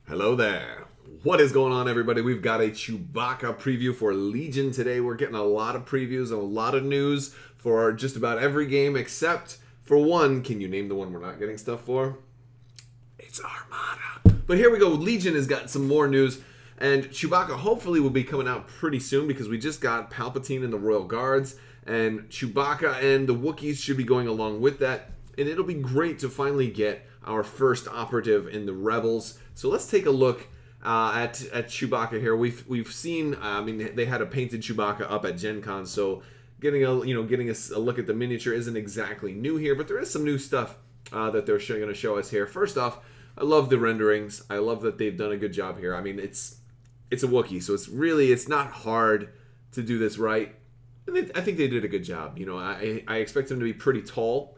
Hello there. What is going on, everybody? We've got a Chewbacca preview for Legion today. We're getting a lot of previews and a lot of news for just about every game except for one. Can you name the one we're not getting stuff for? It's Armada. But here we go. Legion has got some more news, and Chewbacca hopefully will be coming out pretty soon because we just got Palpatine and the Royal Guards, and Chewbacca and the Wookiees should be going along with that. And it'll be great to finally get our first operative in the Rebels. So let's take a look at Chewbacca here. We've seen, I mean, they had a painted Chewbacca up at Gen Con, so getting a look at the miniature isn't exactly new here, but there is some new stuff that they're going to show us here. First off, I love the renderings. I love that they've done a good job here. I mean, it's a Wookiee, so it's not hard to do this right. And I think they did a good job. You know, I expect him to be pretty tall.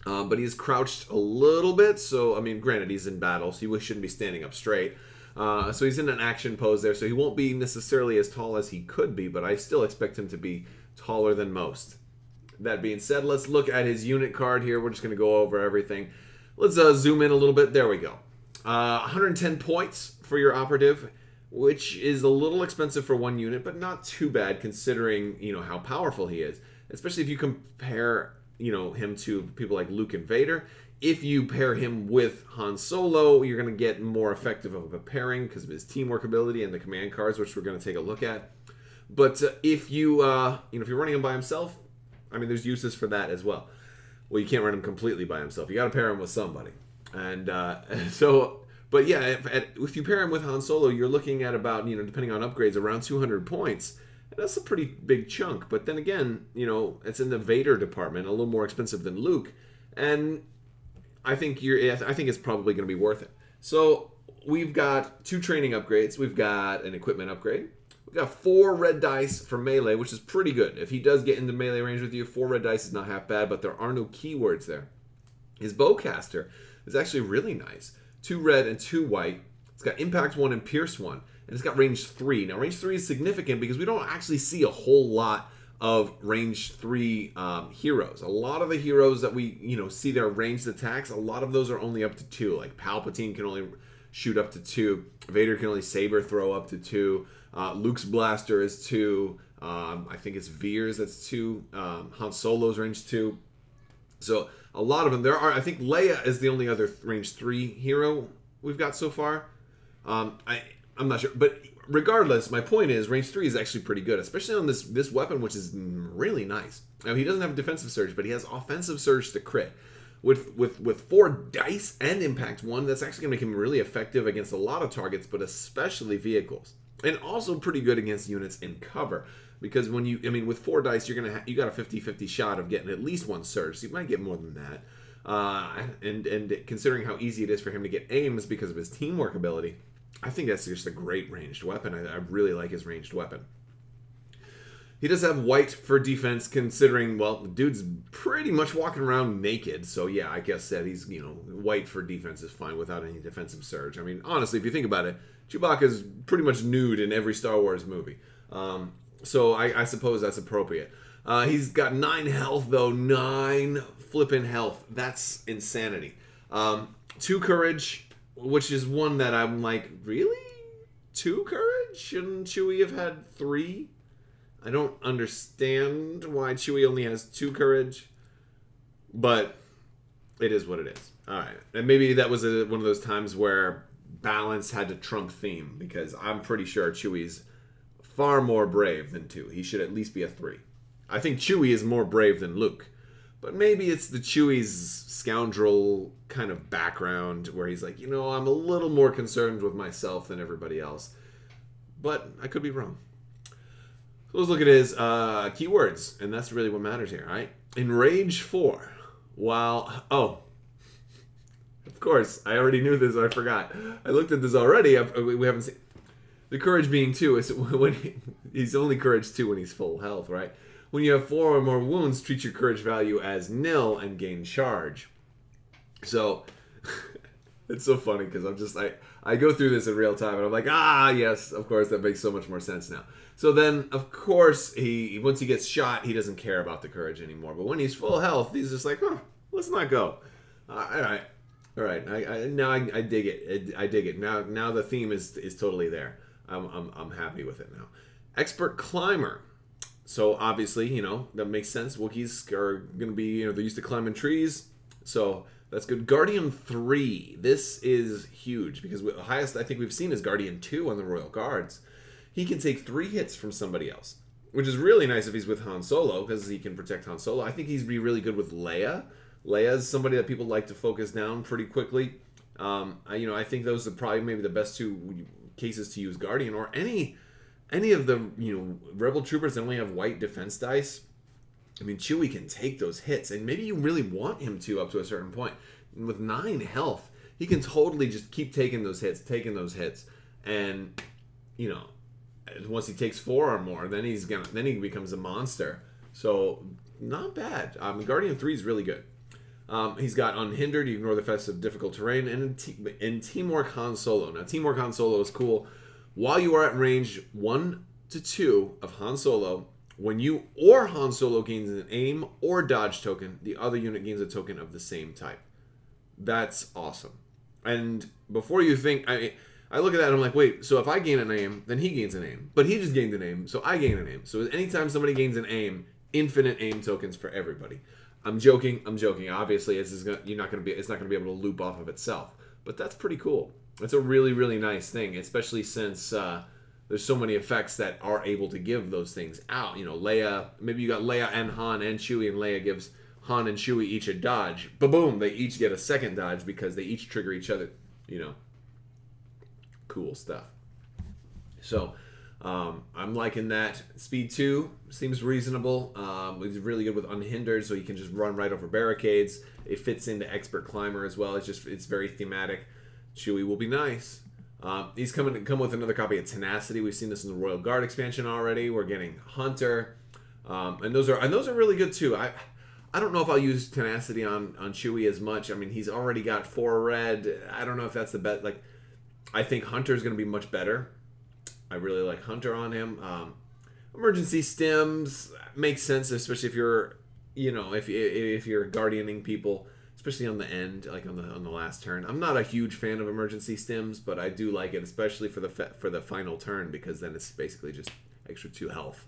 But he's crouched a little bit, so, I mean, granted, he's in battle, so he shouldn't be standing up straight. So he's in an action pose there, so he won't be necessarily as tall as he could be, but I still expect him to be taller than most. That being said, let's look at his unit card here. We're just going to go over everything. Let's zoom in a little bit. There we go. 110 points for your operative, which is a little expensive for one unit, but not too bad considering, you know, how powerful he is. Especially if you compare, you know, him to people like Luke and Vader. If you pair him with Han Solo, you're going to get more effective of a pairing because of his teamwork ability and the command cards, which we're going to take a look at. But if you, if you're running him by himself, I mean, there's uses for that as well. Well, you can't run him completely by himself. You got to pair him with somebody. And but yeah, if you pair him with Han Solo, you're looking at about, you know, depending on upgrades, around 200 points. That's a pretty big chunk, but then again, you know, it's in the Vader department, a little more expensive than Luke, and I think it's probably going to be worth it. So we've got 2 training upgrades, we've got an equipment upgrade, we've got 4 red dice for melee, which is pretty good. If he does get into melee range with you, 4 red dice is not half bad, but there are no keywords there. His bowcaster is actually really nice. 2 red and 2 white. It's got impact 1 and pierce 1. And it's got range 3. Now, range 3 is significant because we don't actually see a whole lot of range 3 heroes. A lot of the heroes that we, you know, see their ranged attacks, a lot of those are only up to 2. Like Palpatine can only shoot up to 2. Vader can only saber throw up to 2. Luke's blaster is 2. I think it's Veer's that's 2. Han Solo's range 2. So a lot of them. There are. I think Leia is the only other range 3 hero we've got so far. I'm not sure, but regardless, my point is range 3 is actually pretty good, especially on this weapon, which is really nice. Now, he doesn't have defensive surge, but he has offensive surge to crit. With 4 dice and impact 1, that's actually going to make him really effective against a lot of targets, but especially vehicles. And also pretty good against units in cover. Because when you, I mean, with 4 dice, you got a 50-50 shot of getting at least 1 surge. So you might get more than that. And considering how easy it is for him to get aims because of his teamwork ability, I think that's just a great ranged weapon. I really like his ranged weapon. He does have white for defense, considering, well, the dude's pretty much walking around naked. So, yeah, I guess that he's, you know, white for defense is fine without any defensive surge. I mean, honestly, if you think about it, Chewbacca's pretty much nude in every Star Wars movie. So I suppose that's appropriate. He's got 9 health, though. 9 flippin' health. That's insanity. 2 courage, which is one that I'm like, really? 2 courage? Shouldn't Chewie have had 3? I don't understand why Chewie only has 2 courage, but it is what it is. All right, and maybe that was one of those times where balance had to trump theme, because I'm pretty sure Chewie's far more brave than 2. He should at least be a 3. I think Chewie is more brave than Luke. But maybe it's the Chewie's scoundrel kind of background where he's like, you know, I'm a little more concerned with myself than everybody else. But I could be wrong. So let's look at his keywords. And that's really what matters here, right? In Rage 4, while... Oh, of course, I already knew this. I forgot. I looked at this already. We haven't seen... The courage being 2 is when he's only courage 2 when he's full health, right? When you have 4 or more wounds, treat your courage value as nil and gain charge. So, it's so funny because I'm just, I go through this in real time and I'm like, ah, yes, of course, that makes so much more sense now. So then, of course, once he gets shot, he doesn't care about the courage anymore. But when he's full health, he's just like, huh, let's not go. All right. All right, now I dig it. I dig it. Now the theme is totally there. I'm happy with it now. Expert climber. So obviously, you know, that makes sense. Wookiees are going to be, you know, they're used to climbing trees. So that's good. Guardian 3. This is huge because the highest I think we've seen is Guardian 2 on the Royal Guards. He can take 3 hits from somebody else, which is really nice if he's with Han Solo because he can protect Han Solo. I think he'd be really good with Leia. Leia is somebody that people like to focus down pretty quickly. You know, I think those are probably maybe the best 2 cases to use Guardian, or any of the, you know, Rebel troopers that only have white defense dice. I mean, Chewie can take those hits, and maybe you really want him to up to a certain point. And with 9 health, he can totally just keep taking those hits, and you know, once he takes 4 or more, then he becomes a monster. So not bad. Guardian 3 is really good. He's got Unhindered, you ignore the effects of difficult terrain, and in Teamwork Han Solo. Now, Teamwork Han Solo is cool. While you are at range 1 to 2 of Han Solo, when you or Han Solo gains an aim or dodge token, the other unit gains a token of the same type. That's awesome. And before you think, I look at that and I'm like, wait, so if I gain an aim, then he gains an aim. But he just gained an aim, so I gain an aim. So anytime somebody gains an aim, infinite aim tokens for everybody. I'm joking. Obviously, it's not going to be able to loop off of itself. But that's pretty cool. That's a really, really nice thing, especially since there's so many effects that are able to give those things out. You know, Leia, maybe you got Leia and Han and Chewie, and Leia gives Han and Chewie each a dodge. Ba-boom, they each get a second dodge because they each trigger each other. You know, cool stuff. So I'm liking that. Speed 2 seems reasonable. It's really good with Unhindered, so you can just run right over barricades. It fits into Expert Climber as well. It's very thematic. Chewie will be nice. He's come with another copy of Tenacity. We've seen this in the Royal Guard expansion already. We're getting Hunter, and those are really good too. I don't know if I'll use Tenacity on Chewie as much. I mean, he's already got 4 red. I don't know if that's the best. Like, I think Hunter is going to be much better. I really like Hunter on him. Emergency stims makes sense, especially if you're, you know, if you're guardianing people, especially on the end, like on the last turn. I'm not a huge fan of emergency stims, but I do like it, especially for the final turn, because then it's basically just extra 2 health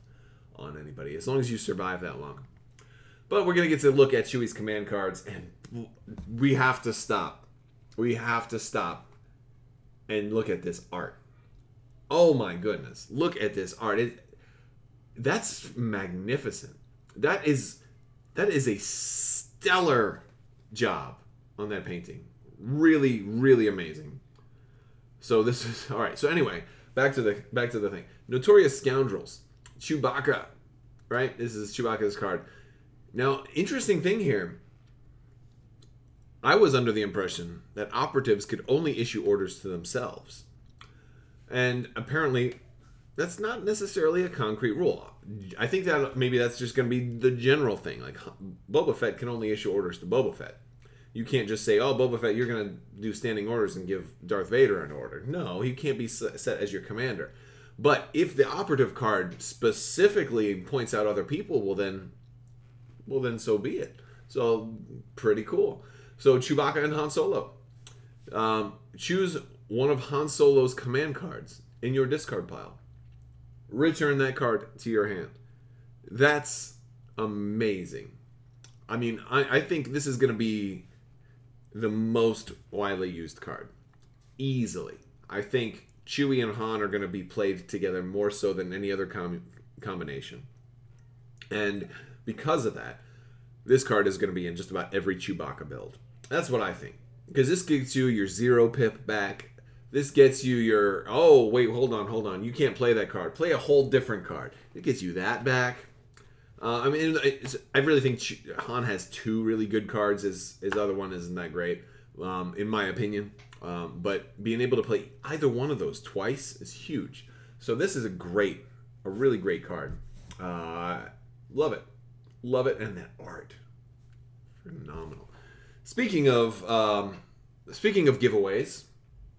on anybody, as long as you survive that long. But we're gonna get to look at Chewie's command cards, and we have to stop. We have to stop and look at this art. Oh my goodness! Look at this art. That's magnificent. That is a stellar job on that painting. Really, really amazing. So this is all right. So anyway, back to the thing. Notorious Scoundrels. Chewbacca, right? This is Chewbacca's card. Now, interesting thing here. I was under the impression that operatives could only issue orders to themselves. And apparently, that's not necessarily a concrete rule. I think that maybe that's just going to be the general thing. Like, Boba Fett can only issue orders to Boba Fett. You can't just say, oh, Boba Fett, you're going to do standing orders and give Darth Vader an order. No, he can't be set as your commander. But if the operative card specifically points out other people, well then so be it. So, pretty cool. So, Chewbacca and Han Solo. Choose one of Han Solo's command cards in your discard pile. Return that card to your hand. That's amazing. I mean, I think this is going to be the most widely used card. Easily. I think Chewie and Han are going to be played together more so than any other combination. And because of that, this card is going to be in just about every Chewbacca build. That's what I think. Because this gets you your 0 pip back. This gets you your, oh, wait, hold on. You can't play that card. Play a whole different card. It gets you that back. I mean, I really think Han has 2 really good cards. His other one isn't that great, in my opinion. But being able to play either one of those twice is huge. So this is a really great card. Love it. Love it. And that art. Phenomenal. Speaking of giveaways,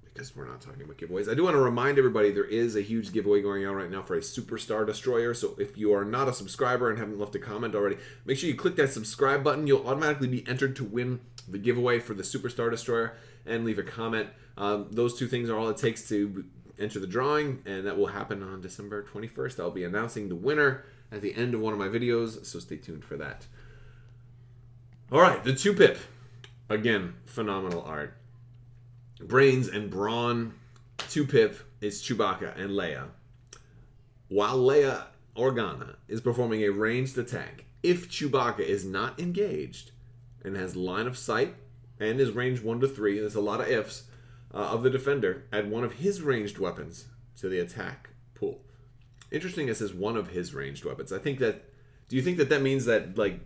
because we're not talking about giveaways, I do want to remind everybody there is a huge giveaway going on right now for a Superstar Destroyer. So if you are not a subscriber and haven't left a comment already, make sure you click that subscribe button. You'll automatically be entered to win the giveaway for the Superstar Destroyer, and leave a comment. Those two things are all it takes to enter the drawing, and that will happen on December 21st. I'll be announcing the winner at the end of one of my videos, so stay tuned for that. All right, the 2-pip. Again, phenomenal art. Brains and Brawn. 2-pip is Chewbacca and Leia. While Leia Organa is performing a ranged attack, if Chewbacca is not engaged and has line of sight and is range 1 to 3, there's a lot of ifs, of the defender, add one of his ranged weapons to the attack pool. Interesting, it says one of his ranged weapons. I think that, do you think that that means that, like,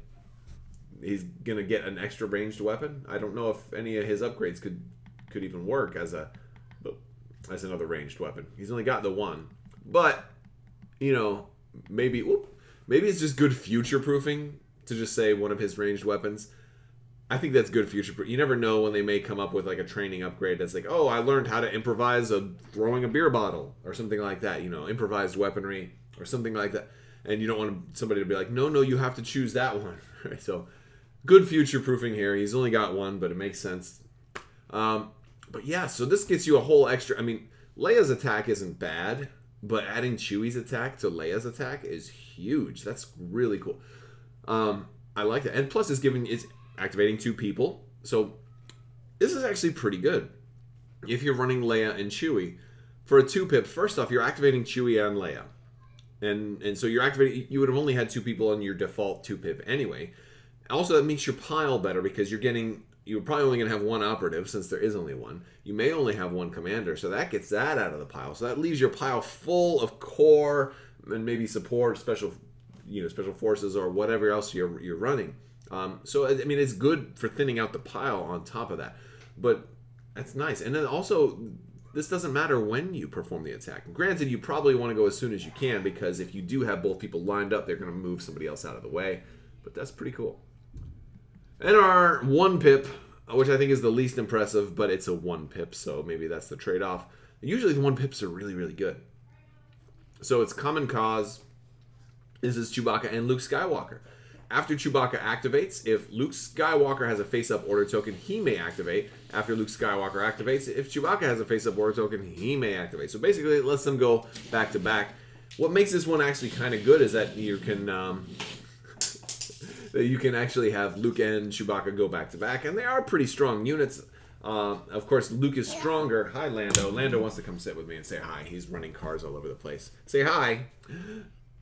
he's going to get an extra ranged weapon? I don't know if any of his upgrades could even work as another ranged weapon. He's only got the one. But, you know, maybe it's just good future-proofing to just say one of his ranged weapons. I think that's good future. You never know when they may come up with like a training upgrade that's like, oh, I learned how to improvise throwing a beer bottle or something like that. You know, improvised weaponry or something like that. And you don't want somebody to be like, no, you have to choose that one. Right? So good future proofing here. He's only got one, but it makes sense. But yeah, so this gets you a whole extra. I mean, Leia's attack isn't bad, but adding Chewie's attack to Leia's attack is huge. That's really cool. I like that. And plus it's activating 2 people. So this is actually pretty good. If you're running Leia and Chewie, for a 2-pip, first off, you're activating Chewie and Leia. And so you're activating, you would have only had 2 people on your default 2-pip anyway. Also, that makes your pile better because you're probably only going to have 1 operative since there is only 1. You may only have 1 commander, so that gets that out of the pile. So that leaves your pile full of core and maybe support, special forces or whatever else you're running. So, I mean, it's good for thinning out the pile on top of that. But that's nice. And then also, this doesn't matter when you perform the attack. Granted, you probably want to go as soon as you can because if you do have both people lined up, they're going to move somebody else out of the way. But that's pretty cool. And our 1-pip, which I think is the least impressive, but it's a 1-pip, so maybe that's the trade-off. Usually the 1-pips are really, really good. So it's Common Cause. This is Chewbacca and Luke Skywalker. After Chewbacca activates, if Luke Skywalker has a face-up order token, he may activate. After Luke Skywalker activates, if Chewbacca has a face-up order token, he may activate. So basically, it lets them go back-to-back. What makes this one actually kind of good is that you can actually have Luke and Chewbacca go back-to-back, and they are pretty strong units. Of course, Luke is stronger. Hi, Lando. Lando wants to come sit with me and say hi. He's running cars all over the place. Say hi.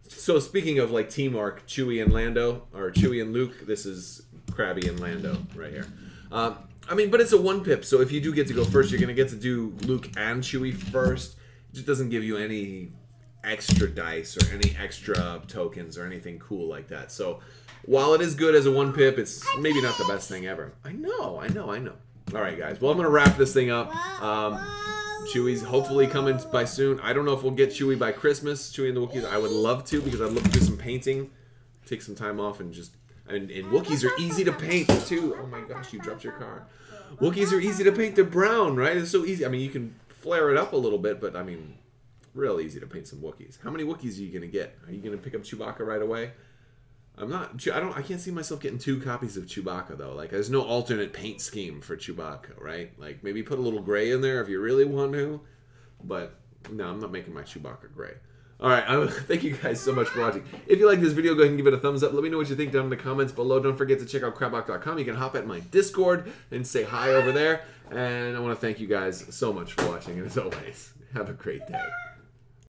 So speaking of like teamwork, Chewie and Lando, or Chewie and Luke, this is Krabby and Lando right here. I mean, but it's a 1-pip, so if you do get to go first, you're going to get to do Luke and Chewie first. It just doesn't give you any extra dice or any extra tokens or anything cool like that. So while it is good as a 1-pip, it's maybe not the best thing ever. I know. All right, guys. Well, I'm going to wrap this thing up. Chewie's hopefully coming by soon. I don't know if we'll get Chewie by Christmas, Chewie and the Wookiees. I would love to because I'd love to do some painting, take some time off, and just... And Wookiees are easy to paint, too. Oh my gosh, you dropped your car. Wookiees are easy to paint. They're brown, right? It's so easy. I mean, you can flare it up a little bit, but I mean, real easy to paint some Wookiees. How many Wookiees are you going to get? Are you going to pick up Chewbacca right away? I can't see myself getting 2 copies of Chewbacca, though. Like, there's no alternate paint scheme for Chewbacca, right? Like, maybe put a little gray in there if you really want to. But, no, I'm not making my Chewbacca gray. All right, thank you guys so much for watching. If you like this video, go ahead and give it a thumbs up. Let me know what you think down in the comments below. Don't forget to check out Crabbok.com. You can hop at my Discord and say hi over there. And I want to thank you guys so much for watching. And as always, have a great day.